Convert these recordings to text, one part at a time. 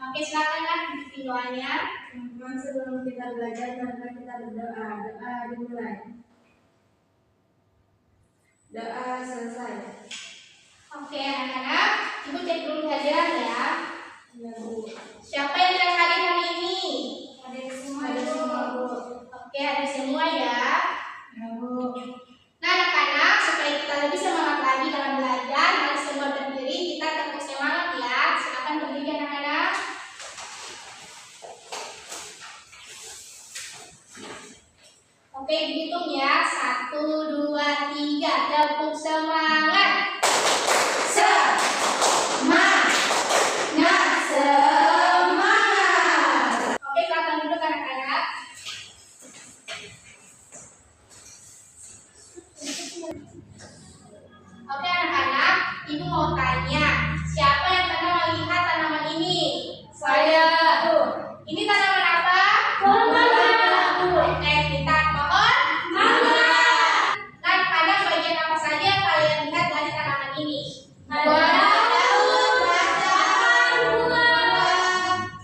Oke, silakan Kak bikin doanya. Teman-teman, sebelum kita belajar, mari kita berdoa. Doa dimulai. Doa selesai. Oke, anak-anak, Ibu cek dulu kehadiran ya. Ya, Bu. Siapa yang tidak hadir hari ini? Ada semua, Bu. Oke, ada semua ya. Ya, Bu. Nah, anak-anak, supaya kita lebih semangat lagi dalam belajar, mari semua berdiri, kita tetap semangat ya. Silakan berdiri anak-anak. Oke, dihitung ya. 1, 2, 3. Tepuk semangat. Semangat. Oke, silakan duduk anak-anak. Oke anak-anak, Ibu mau tanya, siapa yang pernah melihat tanaman ini? Saya. Ini tanaman apa? Oke, kita pohon mangga. Nah, anak-anak, bagian apa saja yang kalian lihat dari tanaman ini? Daun,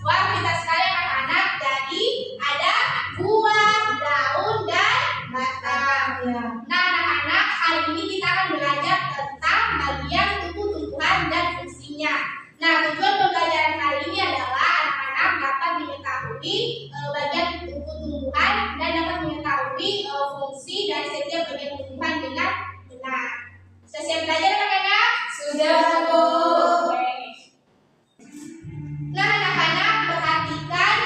wah, kita sekali anak-anak. Jadi ada buah, daun, dan batang. Ya. Nah, anak-anak, hari ini kita akan belajar tentang bagian tumbuh-tumbuhan dan fungsinya. Nah, tujuan pembelajaran hari ini adalah anak-anak dapat mengetahui bagian tumbuh-tumbuhan dan dapat mengetahui fungsi dari setiap bagian tumbuhan dengan benar. Sudah siap belajar anak-anak? Sudah, Bu. Oke. Nah, anak-anak, perhatikan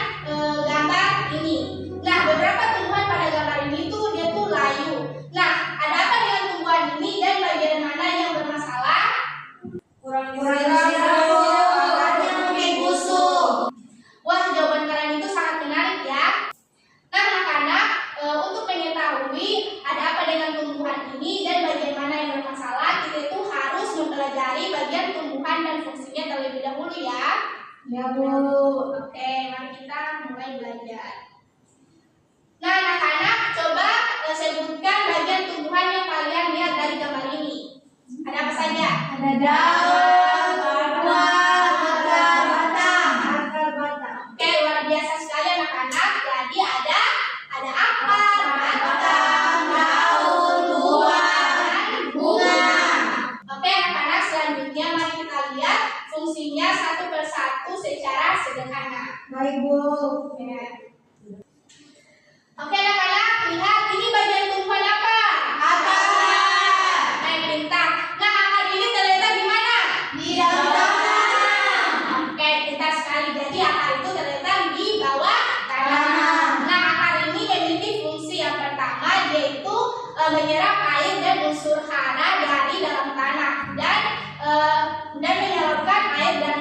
gambar ini. Nah, beberapa tumbuhan pada gambar ini tuh dia tuh layu. Nah, ada apa dengan tumbuhan ini dan bagian mana yang bermasalah? Kurang Akarnya mungkin busuk. Wah, jawaban kalian itu sangat menarik ya. Nah, anak-anak, untuk mengetahui ada apa dengan tumbuhan ini dan bagian mana yang bermasalah, kita itu harus mempelajari bagian tumbuhan dan fungsinya terlebih dahulu ya. Ya, Bu. Oke, mari kita mulai belajar. Nah, anak-anak, coba sebutkan bagian tumbuhan yang kalian lihat dari gambar ini. Ada apa saja? Ada daun, buah, batang. Oke, luar biasa sekali anak-anak. Jadi ada akar, batang, daun, buah, dan bunga. Oke, anak-anak, selanjutnya mari kita lihat fungsinya satu persatu secara sederhana. Baik, Bu. Oke, anak-anak, lihat ini bagian tumbuhan apa? Akar. Baik, pintar. Nah, akar ini terletak di mana? Di dalam tanah. Oke, pintar sekali. Jadi akar itu terletak di bawah tanah. Nah, akar ini memiliki fungsi yang pertama, yaitu menyerap air dan unsur hara dari dalam tanah dan menyalurkan air dan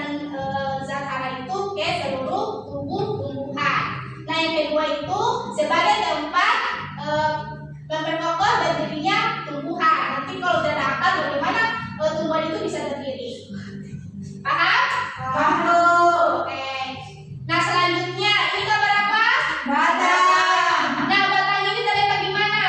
zat hara itu ke seluruh tubuh tumbuhan. Nah, yang kedua itu sebagai tempat memperkokoh berdirinya tumbuhan. Nanti kalau tidak ada akar, bagaimana tumbuhan itu bisa berdiri? Paham? Paham, Bu. Oke. Nah, selanjutnya ini gambar apa? Batang. Nah, batang ini terletak di mana?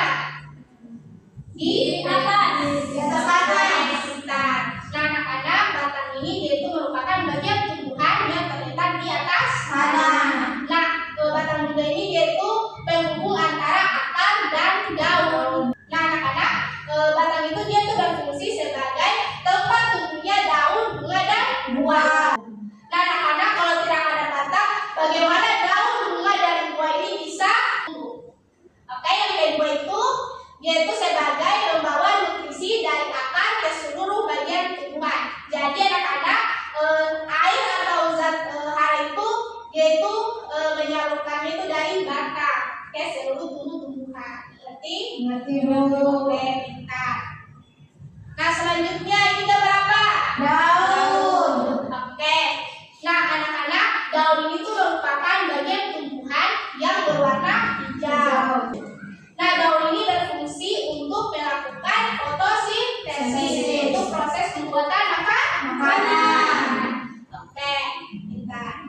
Di atas. Di atas tanah. Pintar. Nah, anak-anak, batang ini yaitu merupakan bagian tumbuhan yang terletak di atas Tanah. Nah, batang juga ini yaitu penghubung antara akar dan daun. Nah, anak-anak, batang itu dia tuh berfungsi sebagai tempat tumbuhnya daun, bunga, dan buah. Nah, anak-anak, kalau tidak ada batang, bagaimana daun, bunga, dan buah ini bisa tumbuh? Oke, yang kedua itu yaitu sebagai pembawa nutrisi dari akar ke seluruh bagian tumbuhan. Jadi anak-anak, air atau zat hara itu yaitu menyalurkannya itu dari batang ke seluruh tumbuhan. Ngerti? Ngerti, Bu. Oke, pintar. Nah, selanjutnya ini gambar apa? Daun. Oke. Nah, anak-anak, daun ini tuh merupakan bagian tumbuhan yang berwarna hijau. Nah, daun ini berfungsi untuk melakukan fotosintesis, yaitu proses pembuatan makanan. Oke, pintar.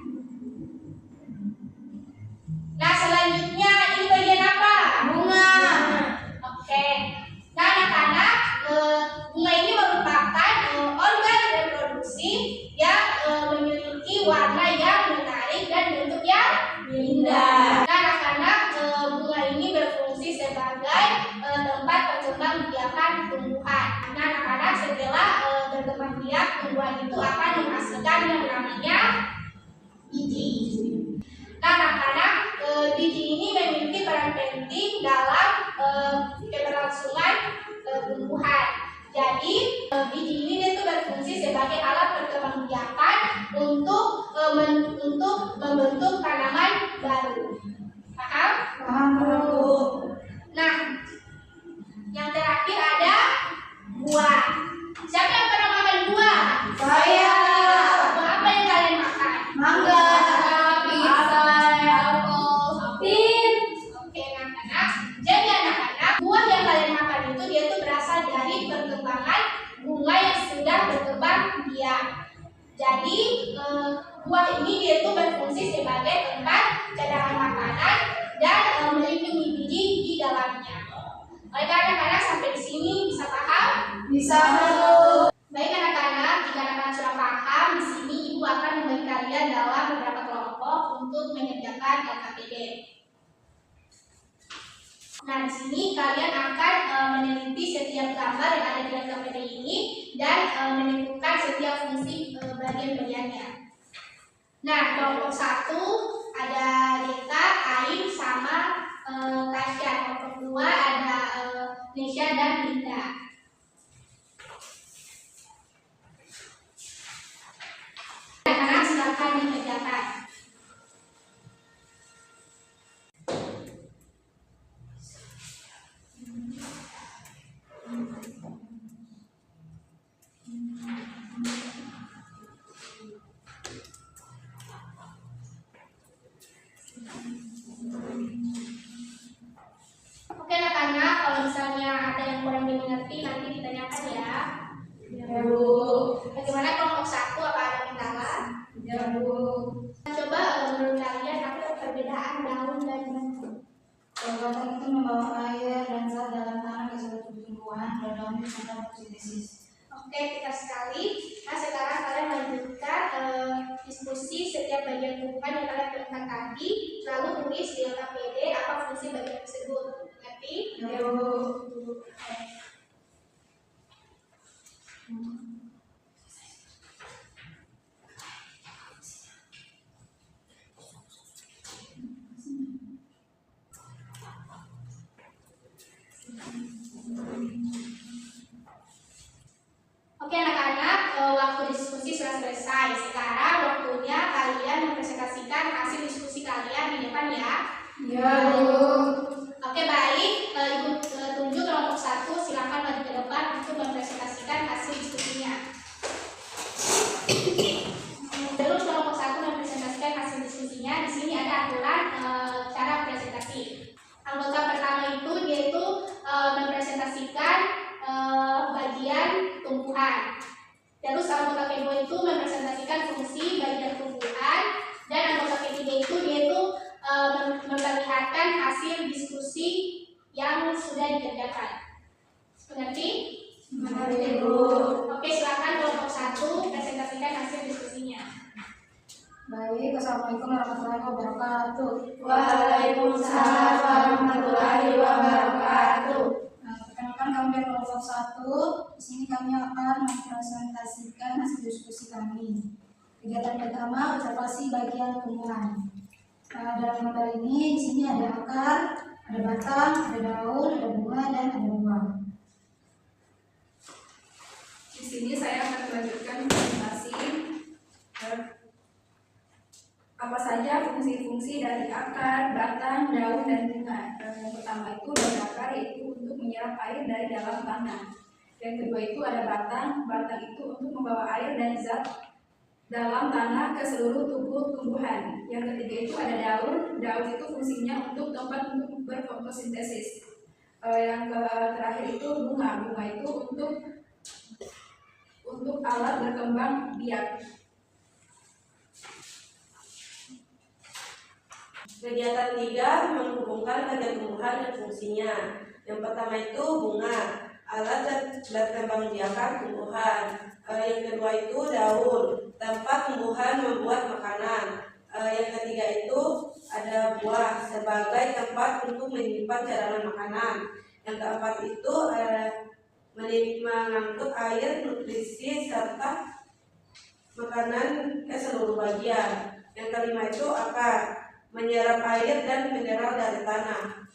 Nah, selanjutnya ini bagian apa? Bunga. Oke. biakan tumbuhan. Nah, anak-anak, setelah berkembang biak, tumbuhan itu akan menghasilkan yang namanya biji. Nah, anak-anak, biji ini memiliki peran penting dalam keberlangsungan tumbuhan. Jadi, biji ini dia tuh berfungsi sebagai alat perkembangbiakan untuk membentuk tanaman baru. Paham? Paham, Bu. Nah, yang terakhir ada buah. Siapa yang pernah makan buah? Saya. Buah apa yang kalian makan? Mangga, pisang, apel, pir. Oke, anak-anak. Jadi anak-anak, buah yang kalian makan itu dia tuh berasal dari perkembangan bunga yang sudah berkembang biak. Jadi buah ini dia tuh berfungsi sebagai tempat cadangan makanan dan melindungi biji di dalamnya. Oke, anak-anak, sampai di sini bisa paham? Bisa, Bu. Baik anak-anak, jika anak-anak sudah paham, di sini ibu akan membagi kalian dalam beberapa kelompok untuk mengerjakan LKPD. Nah, di sini kalian akan meneliti setiap gambar yang ada di LKPD ini dan menentukan setiap fungsi bagian-bagiannya. Nah, kelompok 1 ada Deka, Ain, sama Tasya. Kelompok 2 ada Nesya dan Linda. Anak-anak, silakan dikerjakan. Oke anak-anak, kalau misalnya ada yang kurang dimengerti nanti ditanyakan ya. Ya, Bu. Bagaimana kelompok 1, apa ada kendala? Ya, Bu. Coba menurut kalian apa perbedaan daun dan batu? Kalau batang itu membawa air dan zat dalam tanah ke seluruh tumbuhan, dan daun itu sedang fotosintesis. Oke, pintar sekali. Nah, sekarang kalian lanjutkan diskusi setiap bagian tumbuhan yang kalian temukan tadi, lalu tulis di LKPD apa fungsi bagian tersebut. Ngerti? Ya, Bu. Oke anak-anak, waktu diskusi sudah selesai. Sekarang waktunya kalian mempresentasikan hasil diskusi kalian di depan ya. Ya, Bu. Oke, baik. Ibu tunjuk kelompok 1, silakan maju ke depan untuk mempresentasikan hasil diskusinya. Terus kelompok 1 mempresentasikan hasil diskusinya. Di sini ada aturan cara presentasi. Anggota pertama itu yaitu mempresentasikan bagian tumbuhan. Terus anggota kedua itu mempresentasikan fungsi bagian tumbuhan, dan anggota ketiga itu yaitu memperlihatkan hasil diskusi yang sudah dikerjakan. Mengerti? Mengerti, Bu. Oke, silakan kelompok 1 presentasikan hasil diskusinya. Baik, Assalamualaikum warahmatullahi wabarakatuh. Waalaikumsalam warahmatullahi wabarakatuh. Perkenalkan, kami dari kelompok 1. Di sini kami akan mempresentasikan hasil diskusi kami. Kegiatan pertama, observasi bagian tumbuhan. Dalam gambar ini, di sini ada akar, ada batang, ada daun, ada bunga, dan ada buah. Di sini saya akan melanjutkan presentasi apa saja fungsi-fungsi dari akar, batang, daun, dan bunga. Yang pertama itu dari akar, yaitu untuk menyerap air dari dalam tanah. Yang kedua itu ada batang, batang itu untuk membawa air dan zat dalam tanah ke seluruh tubuh tumbuhan. Yang ketiga itu ada daun, daun itu fungsinya untuk tempat untuk berfotosintesis. Yang terakhir itu bunga, bunga itu untuk alat berkembang biak. Kegiatan 3 menghubungkan bagian tumbuhan dan fungsinya. Yang pertama itu bunga, alat berkembang biakan tumbuhan. Yang kedua itu daun, tempat tumbuhan membuat makanan. Yang ketiga itu ada buah sebagai tempat untuk menyimpan cadangan makanan. Yang keempat itu mengangkut air, nutrisi, serta makanan ke seluruh bagian. Yang kelima itu akar, menyerap air dan mineral dari tanah.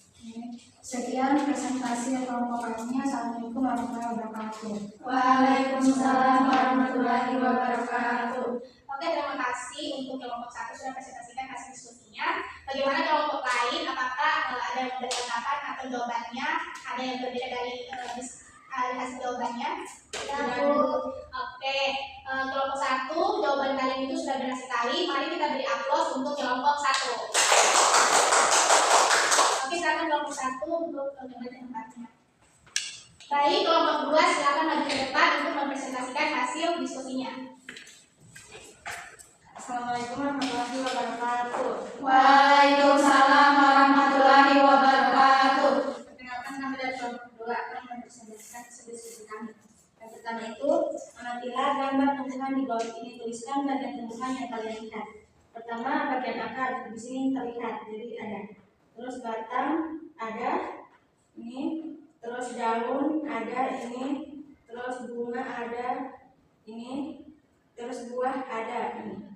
Sekian presentasi kelompok kami. Assalamualaikum warahmatullahi wabarakatuh. Waalaikumsalam warahmatullahi wabarakatuh. Oke, terima kasih untuk kelompok 1 sudah presentasikan hasil diskusinya. Bagaimana kelompok lain? Apakah ada yang berpendapat atau jawabannya ada yang berbeda dari hasil jawabannya? Ya, Bu. Oke, kelompok 1 jawaban kalian itu sudah benar sekali. Mari kita beri aplaus untuk kelompok 1. Oke, silakan kelompok 1 untuk kembali ke tempatnya. Baik, kelompok 2 silakan maju ke depan untuk mempresentasikan hasil diskusinya. Assalamualaikum warahmatullahi wabarakatuh. Waalaikumsalam warahmatullahi wabarakatuh. Perkenalkan, kami dari kelompok 2 akan mempresentasikan hasil diskusi kami. Yang pertama itu, amatilah gambar tumbuhan di bawah ini, tuliskan bagian tumbuhan yang kalian lihat. Pertama, bagian akar di sini terlihat, jadi ada. Terus batang ada, ini. Terus daun ada, ini. Terus bunga ada, ini. Terus buah ada, ini.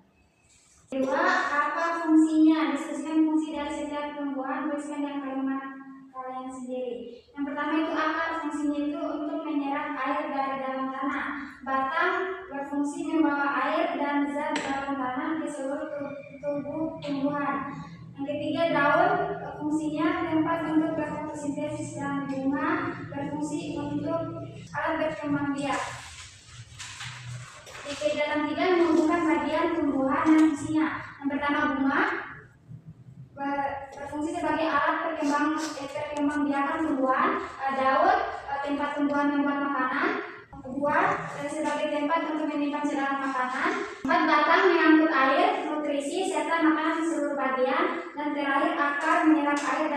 Kedua, apa fungsinya? Diskusikan fungsi dari setiap tumbuhan, tuliskan yang kalimat kalian sendiri. Yang pertama itu akar, fungsinya itu untuk menyerap air dari dalam tanah. Batang berfungsi membawa air dan zat dalam tanah ke seluruh tubuh tumbuhan. Yang ketiga, daun fungsinya tempat untuk berfotosintesis, dan bunga berfungsi untuk alat berkembang biak. Kegiatan 3 menghubungkan bagian tumbuhan dan fungsinya. Yang pertama, bunga berfungsi sebagai alat perkembangbiakan tumbuhan. Daun tempat tumbuhan membuat makanan. Buah sebagai tempat untuk menyimpan cadangan makanan. 4, batang mengangkut air, nutrisi serta makanan di seluruh bagian. Dan terakhir, akar menyerap air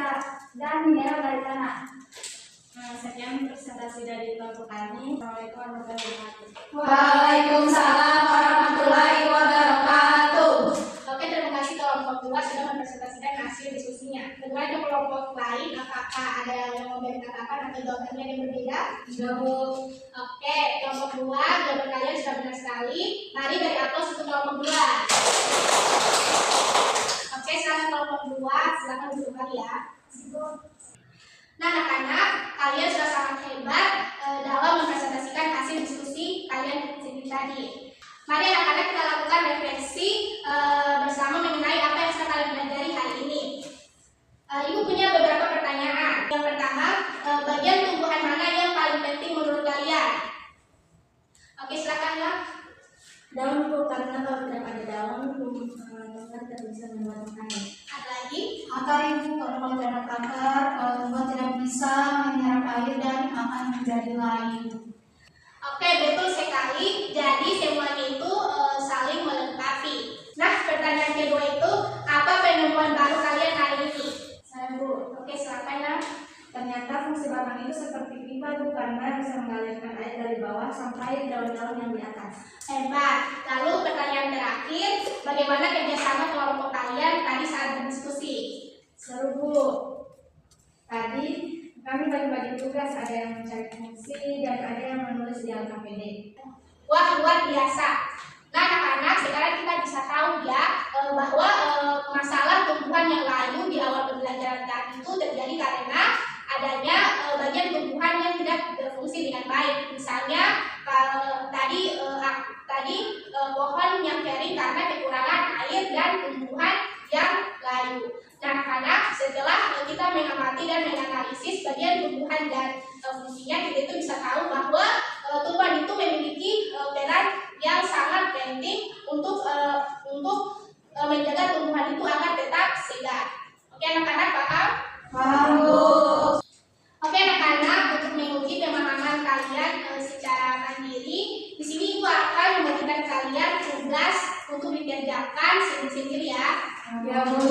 dan mineral dari tanah. Sekian presentasi dari kelompok kami. Assalamualaikum warahmatullahi wabarakatuh. Waalaikumsalam warahmatullahi wabarakatuh. Oke, terima kasih kelompok 2 sudah mempresentasikan hasil diskusinya. Kemudian untuk kelompok lain, apakah ada yang mau berkatakan atau jawabannya yang berbeda? Sudah, Bu. Oke, kelompok 2 jawaban kalian sudah benar sekali. Mari beri aplaus untuk kelompok 2. Oke, silakan kelompok 2, silakan duduk kembali ya. Nah, anak-anak, kalian sudah sangat hebat dalam mempresentasikan hasil diskusi kalian sendiri tadi. Mari anak-anak kita lakukan refleksi bersama mengenai apa yang sudah kalian pelajari hari ini. Ibu punya beberapa pertanyaan. Yang pertama, bagian tumbuhan mana yang paling penting menurut kalian? Oke, silakan ya. Daun, Bu, karena kalau tidak ada daun, tumbuhan tidak bisa membuat makanan. Ada lagi? Akar, Ibu, karena kalau tidak ada akar, tumbuhan tidak bisa menyerap air dan akan menjadi layu. Oke, betul sekali. Jadi semuanya itu saling melengkapi. Nah, pertanyaan kedua itu, apa penemuan baru kalian hari ini? Saya, Bu, Oke, silakan ya. ternyata fungsi batang itu seperti pipa, Bu, karena bisa mengalirkan air dari bawah sampai daun-daun yang di atas. Hebat. Lalu pertanyaan terakhir, bagaimana kerjasama kelompok kalian tadi saat berdiskusi? Seru, Bu. Tadi kami bagi-bagi tugas, ada yang mencari fungsi dan ada yang menulis di LKPD. Wah, luar biasa. Nah, anak-anak, sekarang kita bisa tahu ya bahwa masalah tumbuhan yang layu di awal pembelajaran tadi itu terjadi karena adanya bagian tumbuhan yang tidak berfungsi dengan baik. Misalnya tadi pohon yang kering karena kekurangan air dan tumbuhan yang layu. Nah, anak-anak, setelah kita mengamati dan menganalisis bagian tumbuhan dan fungsinya, kita itu bisa tahu bahwa tumbuhan itu memiliki peran yang sangat penting untuk menjaga tumbuhan itu agar tetap segar. Oke, anak-anak, paham? Paham, Bu. Oke, anak-anak, untuk menguji pemahaman kalian secara mandiri, di sini Ibu akan membagikan kalian tugas untuk dikerjakan sendiri-sendiri ya. Ya, Bu.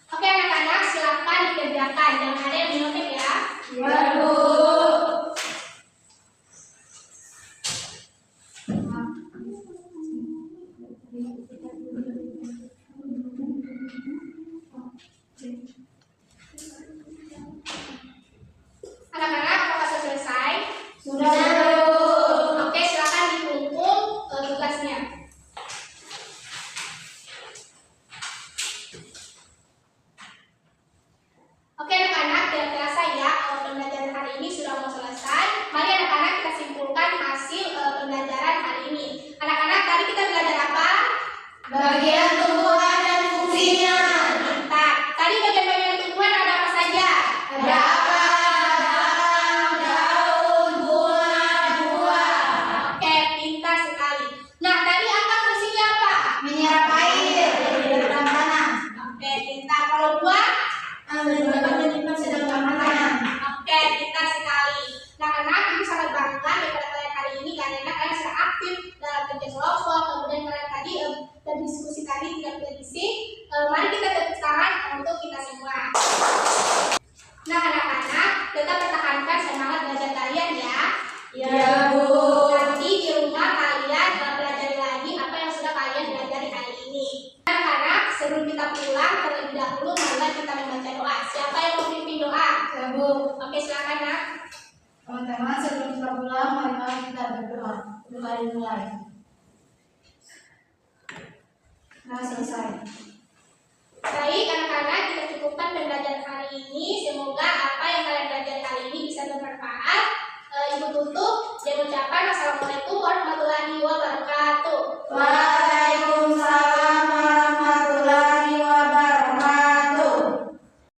Oke, anak-anak, silakan dikerjakan. Jangan ada yang menyontek ya. Ya, Bu. bagian tumbuhan dan fungsinya. Pintar. Tadi bagian-bagian tumbuhan ada apa saja? Ada akar, daun, bunga, buah. Oke, pintar sekali. Nah, tadi akar fungsinya apa? Menyerap air dari dalam tanah. Oke, pintar. Kalau buah? Menyimpan sedangkan makanan. Oke, pintar sekali. Nah, anak ibu sangat bangga daripada kalian hari ini karena kalian sudah aktif dalam kerja kelompok. Kemudian kalian tadi berdiskusi tadi tidak berisik. Mari kita tepuk tangan untuk kita semua. Nah, anak-anak tetap pertahankan semangat belajar kalian ya. Ya, Bu. Nanti di rumah kalian pelajari lagi apa yang sudah kalian pelajari hari ini. Anak-anak, sebelum kita pulang terlebih dahulu marilah kita membaca doa. Siapa yang mau pimpin doa? Ya, Bu. Oke, silakan nak. Teman-teman, sebelum kita pulang, mari kita berdoa. Mari mulai. Nah, selesai. Baik, anak-anak, kita cukupkan pembelajaran hari ini. Semoga apa yang kalian pelajari hari ini bisa bermanfaat. Ibu tutup dan ucapan